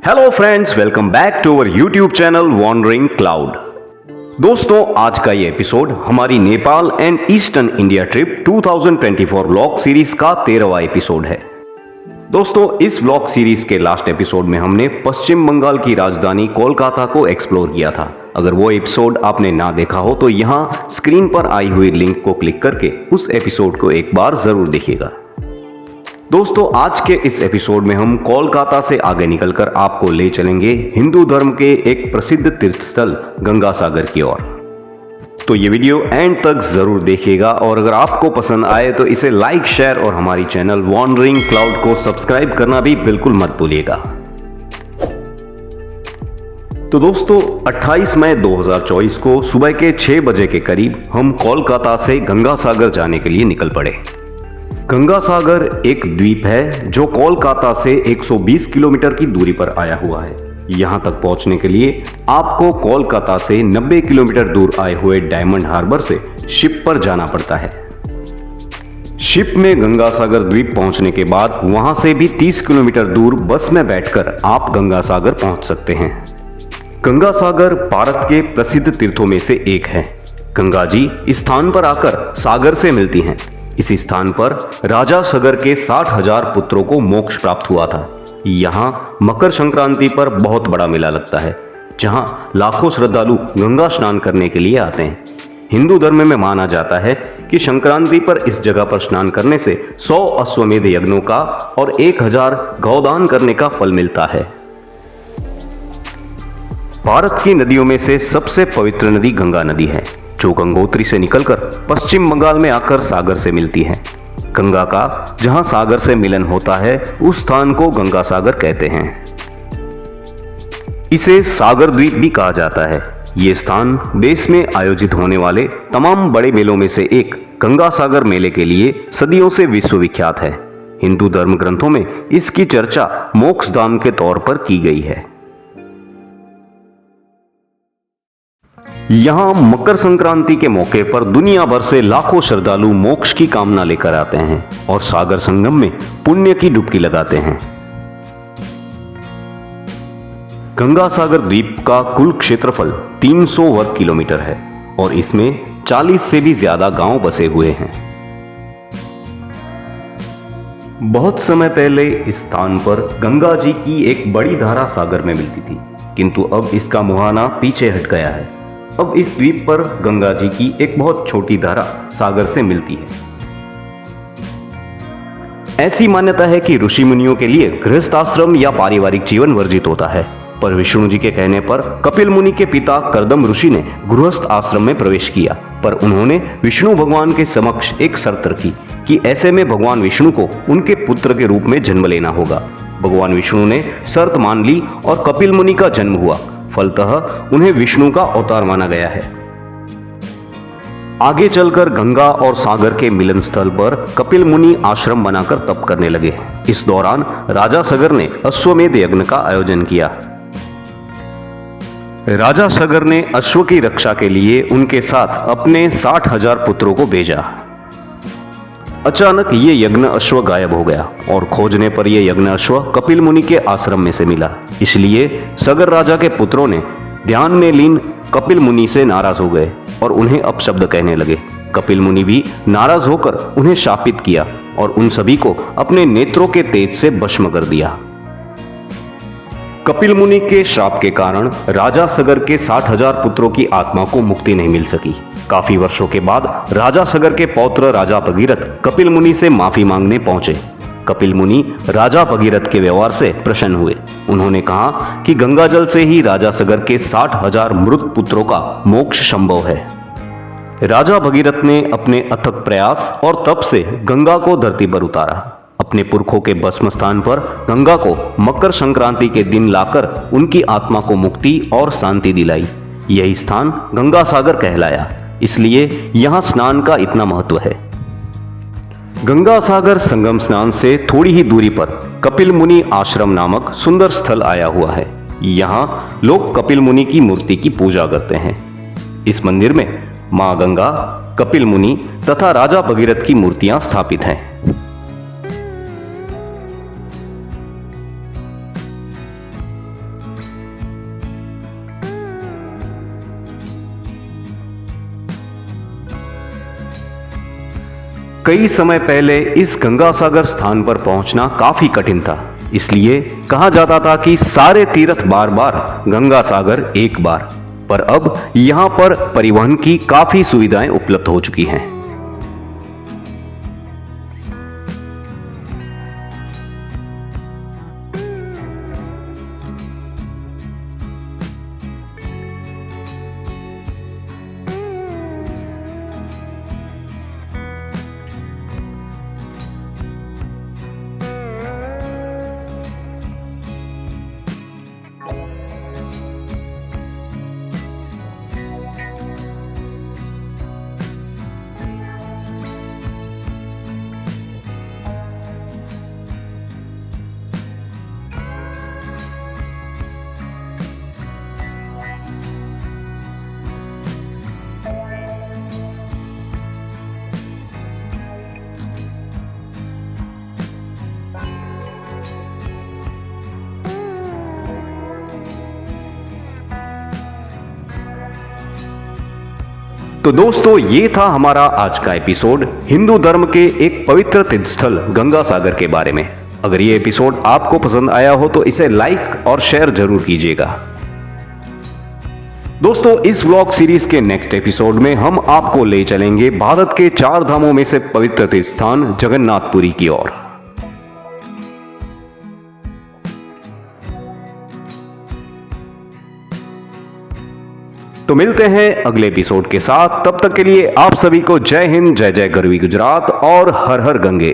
Hello friends, welcome back to our YouTube channel wandering cloud. दोस्तों, आज का ये एपिसोड हमारी Nepal and eastern India trip 2024 vlog series का 13वां एपिसोड है। दोस्तों, इस व्लॉग सीरीज के लास्ट एपिसोड में हमने पश्चिम बंगाल की राजधानी कोलकाता को एक्सप्लोर किया था। अगर वो एपिसोड आपने ना देखा हो तो यहाँ स्क्रीन पर आई हुई लिंक को क्लिक करके उस एपिसोड को एक बार जरूर देखिएगा। दोस्तों, आज के इस एपिसोड में हम कोलकाता से आगे निकलकर आपको ले चलेंगे हिंदू धर्म के एक प्रसिद्ध तीर्थ स्थल गंगा सागर की ओर। तो ये वीडियो एंड तक जरूर देखिएगा और अगर आपको पसंद आए तो इसे लाइक, शेयर और हमारी चैनल वॉन्डरिंग क्लाउड को सब्सक्राइब करना भी बिल्कुल मत भूलिएगा। तो दोस्तों, 28 मई 2024 को सुबह के 6 बजे के करीब हम कोलकाता से गंगा सागर जाने के लिए निकल पड़े। गंगा सागर एक द्वीप है जो कोलकाता से 120 किलोमीटर की दूरी पर आया हुआ है। यहां तक पहुंचने के लिए आपको कोलकाता से 90 किलोमीटर दूर आए हुए डायमंड हार्बर से शिप पर जाना पड़ता है। शिप में गंगा सागर द्वीप पहुंचने के बाद वहां से भी 30 किलोमीटर दूर बस में बैठकर आप गंगा सागर पहुंच सकते हैं। गंगा सागर भारत के प्रसिद्ध तीर्थों में से एक है। गंगा जी इस स्थान पर आकर सागर से मिलती हैं। इस स्थान पर राजा सगर के 60,000 पुत्रों को मोक्ष प्राप्त हुआ था। यहाँ मकर संक्रांति पर बहुत बड़ा मेला लगता है, जहाँ लाखों श्रद्धालु गंगा स्नान करने के लिए आते हैं। हिंदू धर्म में माना जाता है कि संक्रांति पर इस जगह पर स्नान करने से 100 अश्वमेध यज्ञों का और 1000 गौदान करने का फल मिलता है। भारत की नदियों में से सबसे पवित्र नदी गंगा नदी है, जो गंगोत्री से निकलकर पश्चिम बंगाल में आकर सागर से मिलती है। गंगा का जहां सागर से मिलन होता है उस स्थान को गंगा सागर कहते हैं। इसे सागर द्वीप भी कहा जाता है। ये स्थान देश में आयोजित होने वाले तमाम बड़े मेलों में से एक गंगा सागर मेले के लिए सदियों से विश्वविख्यात है। हिंदू धर्म ग्रंथों में इसकी चर्चा मोक्ष धाम के तौर पर की गई है। यहाँ मकर संक्रांति के मौके पर दुनिया भर से लाखों श्रद्धालु मोक्ष की कामना लेकर आते हैं और सागर संगम में पुण्य की डुबकी लगाते हैं। गंगा सागर द्वीप का कुल क्षेत्रफल 300 वर्ग किलोमीटर है और इसमें 40 से भी ज्यादा गांव बसे हुए हैं। बहुत समय पहले इस स्थान पर गंगा जी की एक बड़ी धारा सागर में मिलती थी, किंतु अब इसका मुहाना पीछे हट गया है। अब इस द्वीप पर गंगा जी की एक बहुत छोटी धारा सागर से मिलती है। ऐसी मान्यता है कि ऋषि मुनियों के लिए गृहस्थ आश्रम या पारिवारिक जीवन वर्जित होता है, पर विष्णु जी के कहने पर कपिल मुनि के पिता कर्दम ऋषि ने गृहस्थ आश्रम में प्रवेश किया, पर उन्होंने विष्णु भगवान के समक्ष एक शर्त रखी कि ऐसे में भगवान विष्णु को उनके पुत्र के रूप में जन्म लेना होगा। भगवान विष्णु ने शर्त मान ली और कपिल मुनि का जन्म हुआ। फलतः उन्हें विष्णु का अवतार माना गया है। आगे चलकर गंगा और सागर के मिलन स्थल पर कपिल मुनि आश्रम बनाकर तप करने लगे। इस दौरान राजा सगर ने अश्वमेध यज्ञ का आयोजन किया। राजा सगर ने अश्व की रक्षा के लिए उनके साथ अपने 60,000 पुत्रों को भेजा। अचानक ये यज्ञ अश्व गायब हो गया और खोजने पर यह यज्ञ अश्व कपिल मुनि के आश्रम में से मिला। इसलिए सगर राजा के पुत्रों ने ध्यान में लीन कपिल मुनि से नाराज हो गए और उन्हें अपशब्द कहने लगे। कपिल मुनि भी नाराज होकर उन्हें शापित किया और उन सभी को अपने नेत्रों के तेज से भस्म कर दिया। कपिल मुनि के श्राप के कारण राजा सगर के 60,000 पुत्रों की आत्मा को मुक्ति नहीं मिल सकी। काफी वर्षों के बाद राजा सगर के पौत्र राजा भगीरथ कपिल मुनि से माफी मांगने पहुंचे। कपिल मुनि राजा भगीरथ के व्यवहार से प्रसन्न हुए। उन्होंने कहा कि गंगा जल से ही राजा सगर के 60,000 मृत पुत्रों का मोक्ष संभव है। राजा भगीरथ ने अपने अथक प्रयास और तप से गंगा को धरती पर उतारा। अपने पुरखों के भस्म स्थान पर गंगा को मकर संक्रांति के दिन लाकर उनकी आत्मा को मुक्ति और शांति दिलाई। यही स्थान गंगा सागर कहलाया, इसलिए यहाँ स्नान का इतना महत्व है। गंगा सागर संगम स्नान से थोड़ी ही दूरी पर कपिल मुनि आश्रम नामक सुंदर स्थल आया हुआ है। यहाँ लोग कपिल मुनि की मूर्ति की पूजा करते हैं। इस मंदिर में मां गंगा, कपिल मुनि तथा राजा भगीरथ की मूर्तियां स्थापित हैं। कई समय पहले इस गंगा सागर स्थान पर पहुंचना काफी कठिन था, इसलिए कहा जाता था कि सारे तीर्थ बार बार, गंगा सागर एक बार। पर अब यहां पर परिवहन की काफी सुविधाएं उपलब्ध हो चुकी हैं। तो दोस्तों, ये था हमारा आज का एपिसोड हिंदू धर्म के एक पवित्र तीर्थस्थल गंगा सागर के बारे में। अगर ये एपिसोड आपको पसंद आया हो तो इसे लाइक और शेयर जरूर कीजिएगा। दोस्तों, इस व्लॉग सीरीज के नेक्स्ट एपिसोड में हम आपको ले चलेंगे भारत के 4 धामों में से पवित्र तीर्थ स्थान जगन्नाथपुरी की ओर। तो मिलते हैं अगले एपिसोड के साथ। तब तक के लिए आप सभी को जय हिंद, जय जय गरवी गुजरात और हर हर गंगे।